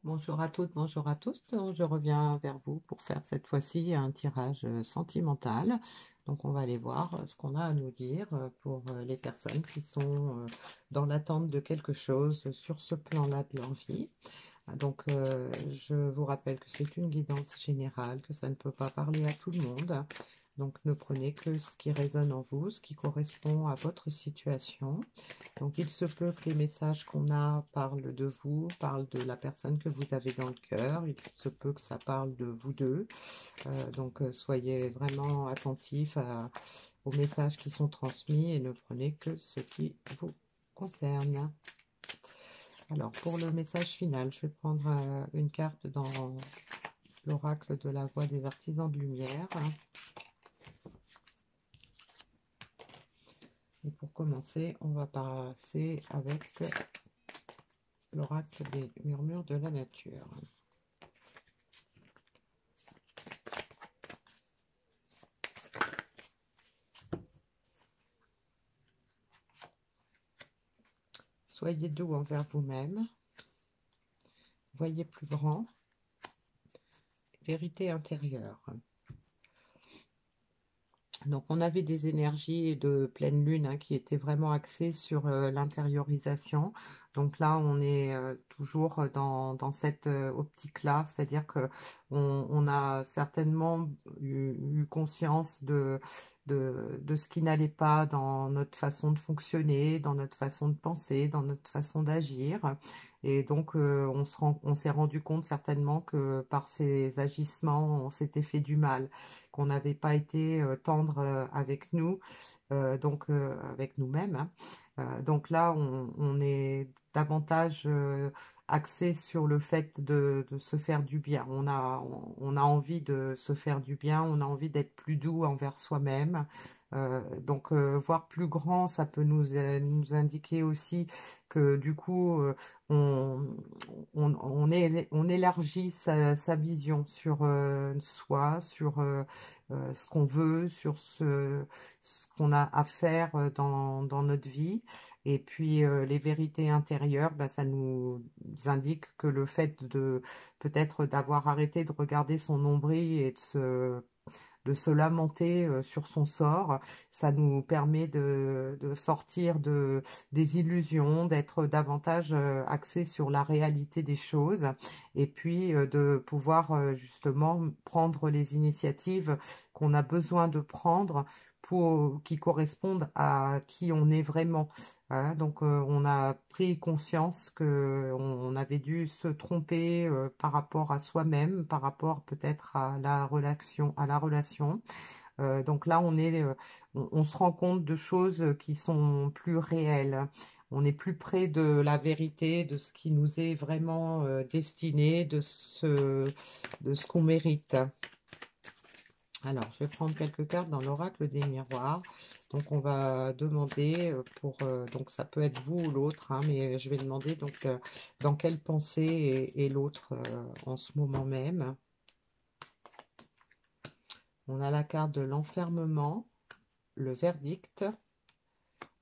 Bonjour à toutes, bonjour à tous. Je reviens vers vous pour faire cette fois-ci un tirage sentimental. Donc on va aller voir ce qu'on a à nous dire pour les personnes qui sont dans l'attente de quelque chose sur ce plan-là de leur vie. Donc je vous rappelle que c'est une guidance générale, que ça ne peut pas parler à tout le monde. Donc ne prenez que ce qui résonne en vous, ce qui correspond à votre situation. Donc il se peut que les messages qu'on a parlent de vous, parlent de la personne que vous avez dans le cœur. Il se peut que ça parle de vous deux. Donc soyez vraiment attentifs aux messages qui sont transmis et ne prenez que ce qui vous concerne. Alors pour le message final, je vais prendre une carte dans l'oracle de la voix des artisans de lumière. Et pour commencer, on va passer avec l'oracle des murmures de la nature. Soyez doux envers vous-même. Voyez plus grand. Vérité intérieure. Donc on avait des énergies de pleine lune qui étaient vraiment axées sur l'intériorisation. Donc là on est toujours dans cette optique-là, c'est-à-dire que on a certainement eu conscience de ce qui n'allait pas dans notre façon de fonctionner, dans notre façon de penser, dans notre façon d'agir. Et donc on s'est rendu compte certainement que par ces agissements, on s'était fait du mal, qu'on n'avait pas été tendre avec nous, donc avec nous-mêmes. Donc là, on est davantage axé sur le fait de se faire du bien. On a envie de se faire du bien, on a envie d'être plus doux envers soi-même. Donc voir plus grand, ça peut nous indiquer aussi que du coup, on, on élargit sa vision sur soi, sur ce qu'on veut, sur ce qu'on a à faire dans notre vie. Et puis les vérités intérieures, bah, ça nous indique que le fait de peut-être d'avoir arrêté de regarder son nombril et de se lamenter sur son sort, ça nous permet de sortir des illusions, d'être davantage axé sur la réalité des choses et puis de pouvoir justement prendre les initiatives qu'on a besoin de prendre qui correspondent à qui on est vraiment. Voilà, donc on a pris conscience que on avait dû se tromper par rapport à soi-même, par rapport peut-être à la relation. Donc là, on se rend compte de choses qui sont plus réelles. On est plus près de la vérité, de ce qui nous est vraiment destiné, de ce qu'on mérite. Alors, je vais prendre quelques cartes dans l'oracle des miroirs. Donc, on va demander donc ça peut être vous ou l'autre, mais je vais demander donc dans quelle pensée est l'autre en ce moment même. On a la carte de l'enfermement, le verdict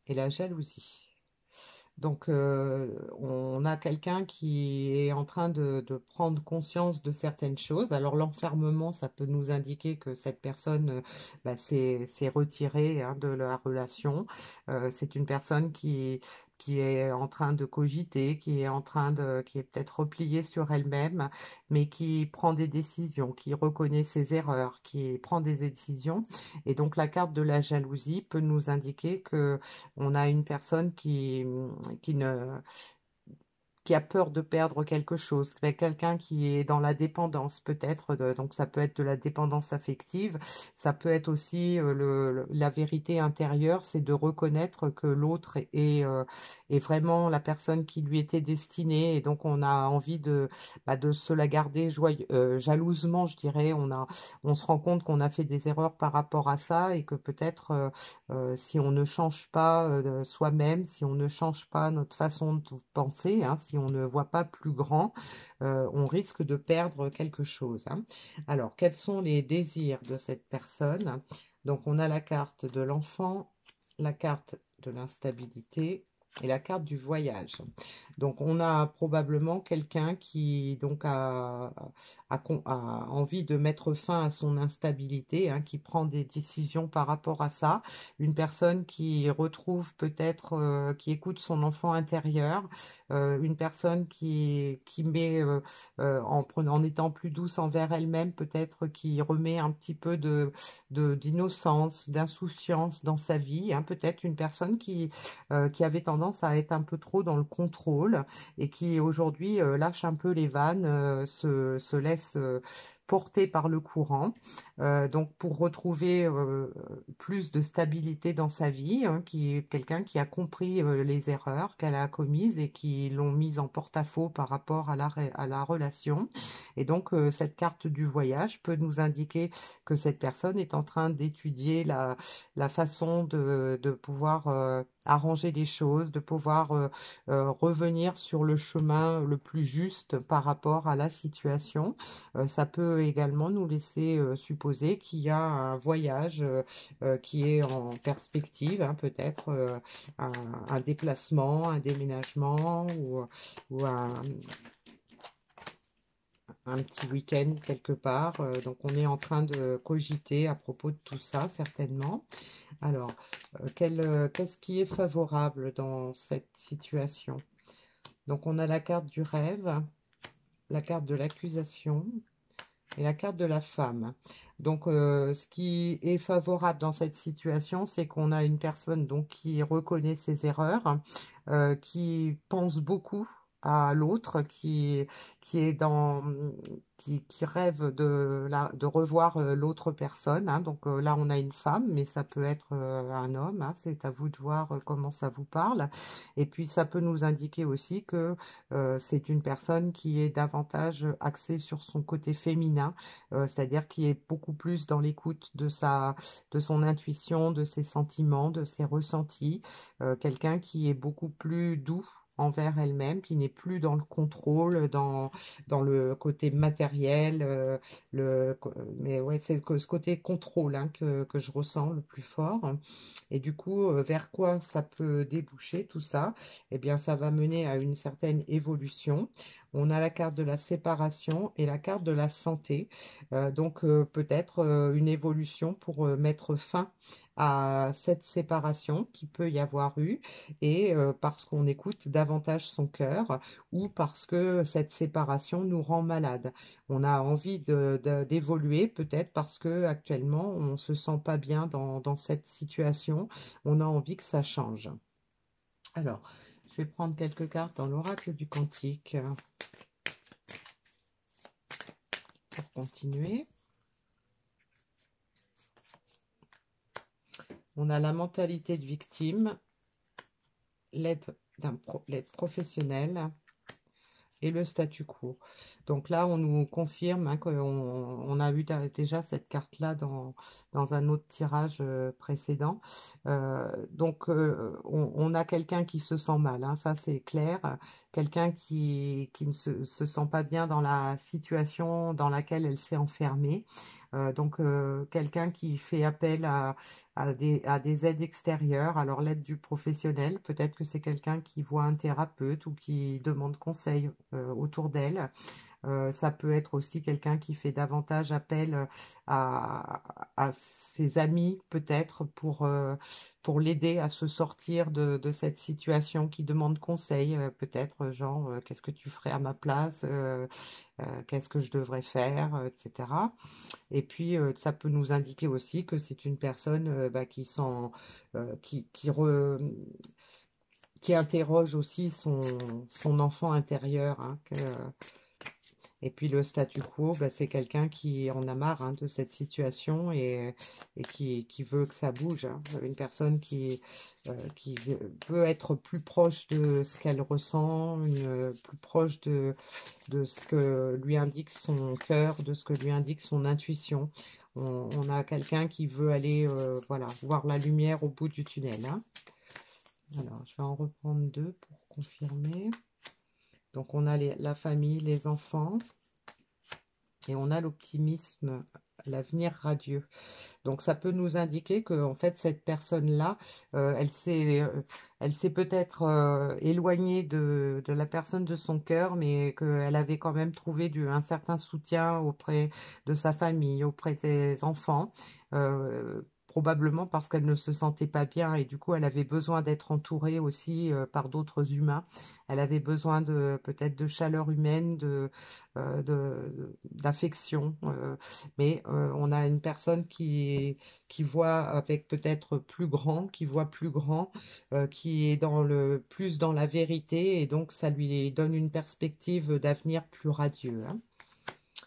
et la jalousie. Donc, on a quelqu'un qui est en train de prendre conscience de certaines choses. Alors, l'enfermement, ça peut nous indiquer que cette personne bah, s'est retirée de la relation. C'est une personne qui est en train de cogiter, qui est peut-être repliée sur elle-même, mais qui prend des décisions, qui reconnaît ses erreurs, qui prend des décisions. Et donc, la carte de la jalousie peut nous indiquer que on a une personne qui ne qui a peur de perdre quelque chose, quelqu'un qui est dans la dépendance peut-être, donc ça peut être de la dépendance affective, ça peut être aussi la vérité intérieure, c'est de reconnaître que l'autre est vraiment la personne qui lui était destinée et donc on a envie de se la garder jalousement, je dirais, on se rend compte qu'on a fait des erreurs par rapport à ça et que peut-être si on ne change pas soi-même, si on ne change pas notre façon de penser, si on ne voit pas plus grand, on risque de perdre quelque chose. Alors, quels sont les désirs de cette personne? Donc, on a la carte de l'enfant, la carte de l'instabilité et la carte du voyage. Donc on a probablement quelqu'un qui donc a envie de mettre fin à son instabilité, hein, qui prend des décisions par rapport à ça. Une personne qui retrouve peut-être, qui écoute son enfant intérieur, une personne qui met en étant plus douce envers elle-même, peut-être qui remet un petit peu d'innocence, d'insouciance dans sa vie, hein. Peut-être une personne qui avait tendance à être un peu trop dans le contrôle et qui aujourd'hui lâche un peu les vannes, se laisse porter par le courant. Donc pour retrouver plus de stabilité dans sa vie, hein, qui est quelqu'un qui a compris les erreurs qu'elle a commises et qui l'ont mise en porte-à-faux par rapport à la relation. Et donc cette carte du voyage peut nous indiquer que cette personne est en train d'étudier la façon de pouvoir arranger les choses, de pouvoir revenir sur le chemin le plus juste par rapport à la situation. Ça peut également nous laisser supposer qu'il y a un voyage qui est en perspective, hein, peut-être un, un déplacement, un déménagement ou un petit week-end quelque part. Donc on est en train de cogiter à propos de tout ça, certainement. Alors, qu'est-ce qui est favorable dans cette situation? Donc on a la carte du rêve, la carte de l'accusation et la carte de la femme. Donc ce qui est favorable dans cette situation, c'est qu'on a une personne donc qui reconnaît ses erreurs, qui pense beaucoup à l'autre, qui est dans qui rêve de revoir l'autre personne, hein. Donc là on a une femme, mais ça peut être un homme, hein. C'est à vous de voir comment ça vous parle. Et puis ça peut nous indiquer aussi que c'est une personne qui est davantage axée sur son côté féminin, c'est-à-dire qui est beaucoup plus dans l'écoute de son intuition, de ses sentiments, de ses ressentis, quelqu'un qui est beaucoup plus doux envers elle-même, qui n'est plus dans le contrôle, dans le côté matériel, mais ouais, c'est ce côté contrôle, hein, que je ressens le plus fort. Et du coup, vers quoi ça peut déboucher tout ça? Eh bien, ça va mener à une certaine évolution. On a la carte de la séparation et la carte de la santé. Donc, peut-être une évolution pour mettre fin à cette séparation qui peut y avoir eu et parce qu'on écoute davantage son cœur ou parce que cette séparation nous rend malade. On a envie d'évoluer peut-être parce que actuellement on se sent pas bien dans cette situation. On a envie que ça change. Alors, je vais prendre quelques cartes dans l'oracle du Cantique pour continuer. On a la mentalité de victime, l'aide professionnelle et le statu quo. Donc là, on nous confirme, hein, on a eu déjà cette carte-là dans un autre tirage précédent. Donc, on a quelqu'un qui se sent mal, hein, ça c'est clair. Quelqu'un qui ne se sent pas bien dans la situation dans laquelle elle s'est enfermée. Donc, quelqu'un qui fait appel à des aides extérieures. Alors, l'aide du professionnel, peut-être que c'est quelqu'un qui voit un thérapeute ou qui demande conseil autour d'elle. Ça peut être aussi quelqu'un qui fait davantage appel à ses amis, peut-être, pour l'aider à se sortir de cette situation, qui demande conseil, peut-être, genre, qu'est-ce que tu ferais à ma place, qu'est-ce que je devrais faire, etc. Et puis, ça peut nous indiquer aussi que c'est une personne bah, qui interroge aussi son enfant intérieur, hein, et puis le statu quo, bah, c'est quelqu'un qui en a marre, hein, de cette situation et qui veut que ça bouge, hein. Une personne qui veut être plus proche de ce qu'elle ressent, plus proche de ce que lui indique son cœur, de ce que lui indique son intuition. On a quelqu'un qui veut aller voilà, voir la lumière au bout du tunnel, hein. Alors, je vais en reprendre deux pour confirmer. Donc, on a la famille, les enfants. Et on a l'optimisme l'avenir radieux. Donc ça peut nous indiquer que en fait cette personne-là, euh, elle s'est euh, elle s'est peut-être éloignée de la personne de son cœur, mais qu'elle avait quand même trouvé un certain soutien auprès de sa famille, auprès de ses enfants. Probablement parce qu'elle ne se sentait pas bien et du coup elle avait besoin d'être entourée aussi par d'autres humains. Elle avait besoin de peut-être de chaleur humaine, d'affection. Mais on a une personne qui voit avec peut-être plus grand, qui voit plus grand, qui est plus dans la vérité, et donc ça lui donne une perspective d'avenir plus radieux, hein.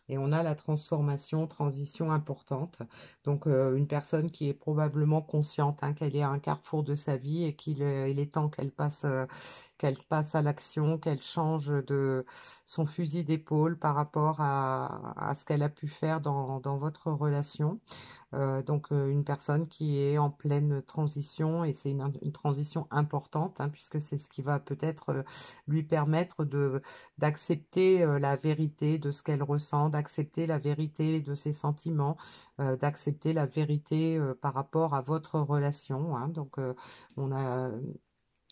Et on a la transformation, transition importante. Donc une personne qui est probablement consciente, hein, qu'elle est à un carrefour de sa vie et il est temps qu'elle passe à l'action, qu'elle change de son fusil d'épaule par rapport à ce qu'elle a pu faire dans votre relation. Donc une personne qui est en pleine transition, et c'est une transition importante, hein, puisque c'est ce qui va peut-être lui permettre d'accepter la vérité de ce qu'elle ressent, d'accepter la vérité de ses sentiments, d'accepter la vérité par rapport à votre relation, hein. Donc on a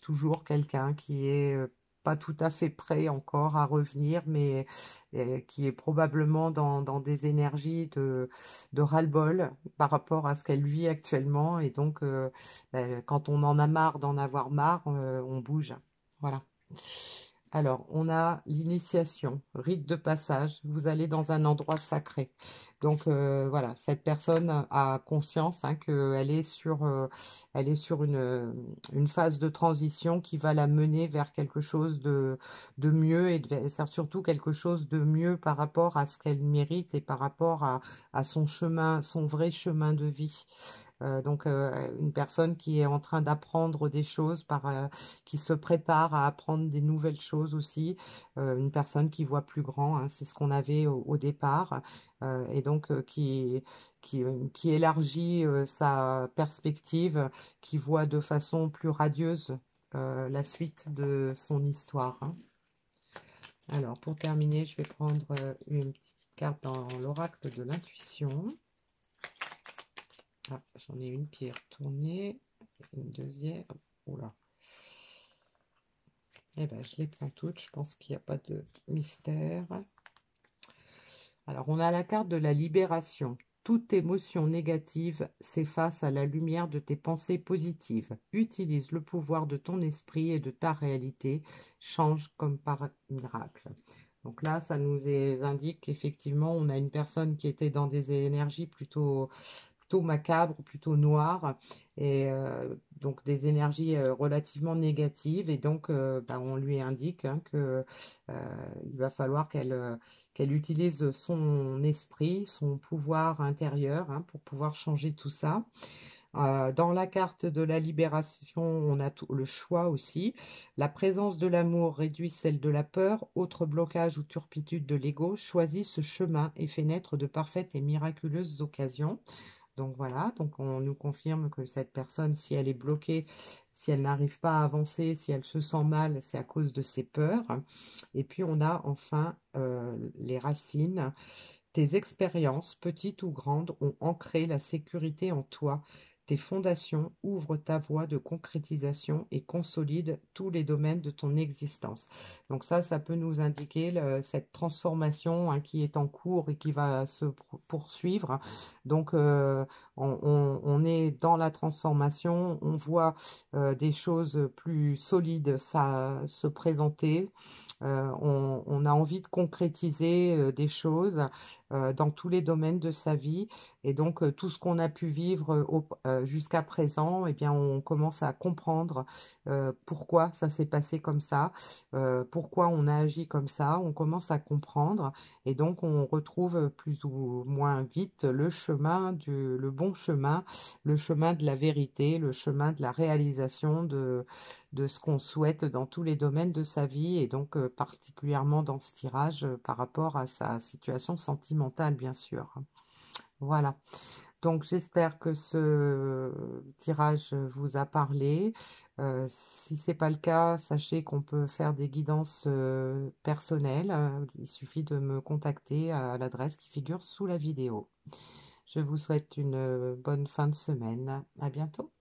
toujours quelqu'un qui est pas tout à fait prêt encore à revenir, mais qui est probablement dans des énergies de ras-le-bol par rapport à ce qu'elle vit actuellement. Et donc, quand on en a marre d'en avoir marre, on bouge. Voilà. Alors, on a l'initiation, rite de passage. Vous allez dans un endroit sacré. Donc, voilà, cette personne a conscience, hein, elle est sur une phase de transition qui va la mener vers quelque chose de mieux, et surtout quelque chose de mieux par rapport à ce qu'elle mérite et par rapport à son chemin, son vrai chemin de vie. Donc une personne qui est en train d'apprendre des choses, qui se prépare à apprendre des nouvelles choses aussi, une personne qui voit plus grand, hein, c'est ce qu'on avait au départ, et donc qui élargit sa perspective, qui voit de façon plus radieuse la suite de son histoire, hein. Alors pour terminer, je vais prendre une petite carte dans l'oracle de l'intuition. Ah, j'en ai une qui est retournée, une deuxième. Oula. Eh ben, je les prends toutes. Je pense qu'il n'y a pas de mystère. Alors, on a la carte de la libération. Toute émotion négative s'efface à la lumière de tes pensées positives. Utilise le pouvoir de ton esprit et de ta réalité. Change comme par miracle. Donc là, ça nous indique qu'effectivement, on a une personne qui était dans des énergies plutôt macabre, plutôt noir, et donc des énergies relativement négatives. Et donc, on lui indique, hein, que il va falloir qu'elle utilise son esprit, son pouvoir intérieur, hein, pour pouvoir changer tout ça. Dans la carte de la libération, on a le choix aussi. La présence de l'amour réduit celle de la peur. Autre blocage ou turpitude de l'ego, choisis ce chemin et fais naître de parfaites et miraculeuses occasions. Donc voilà, donc on nous confirme que cette personne, si elle est bloquée, si elle n'arrive pas à avancer, si elle se sent mal, c'est à cause de ses peurs. Et puis on a enfin les racines. Tes expériences, petites ou grandes, ont ancré la sécurité en toi. Tes fondations ouvrent ta voie de concrétisation et consolident tous les domaines de ton existence. Donc ça peut nous indiquer cette transformation, hein, qui est en cours et qui va se poursuivre. Donc on est dans la transformation, on voit des choses plus solides se présenter. On a envie de concrétiser des choses dans tous les domaines de sa vie. Et donc, tout ce qu'on a pu vivre jusqu'à présent, eh bien, on commence à comprendre pourquoi ça s'est passé comme ça, pourquoi on a agi comme ça. On commence à comprendre. Et donc, on retrouve plus ou moins vite le bon chemin, le chemin de la vérité, le chemin de la réalisation de ce qu'on souhaite dans tous les domaines de sa vie, et donc particulièrement dans ce tirage par rapport à sa situation sentimentale, bien sûr. Voilà. Donc j'espère que ce tirage vous a parlé. Si ce n'est pas le cas, sachez qu'on peut faire des guidances personnelles. Il suffit de me contacter à l'adresse qui figure sous la vidéo. Je vous souhaite une bonne fin de semaine. À bientôt.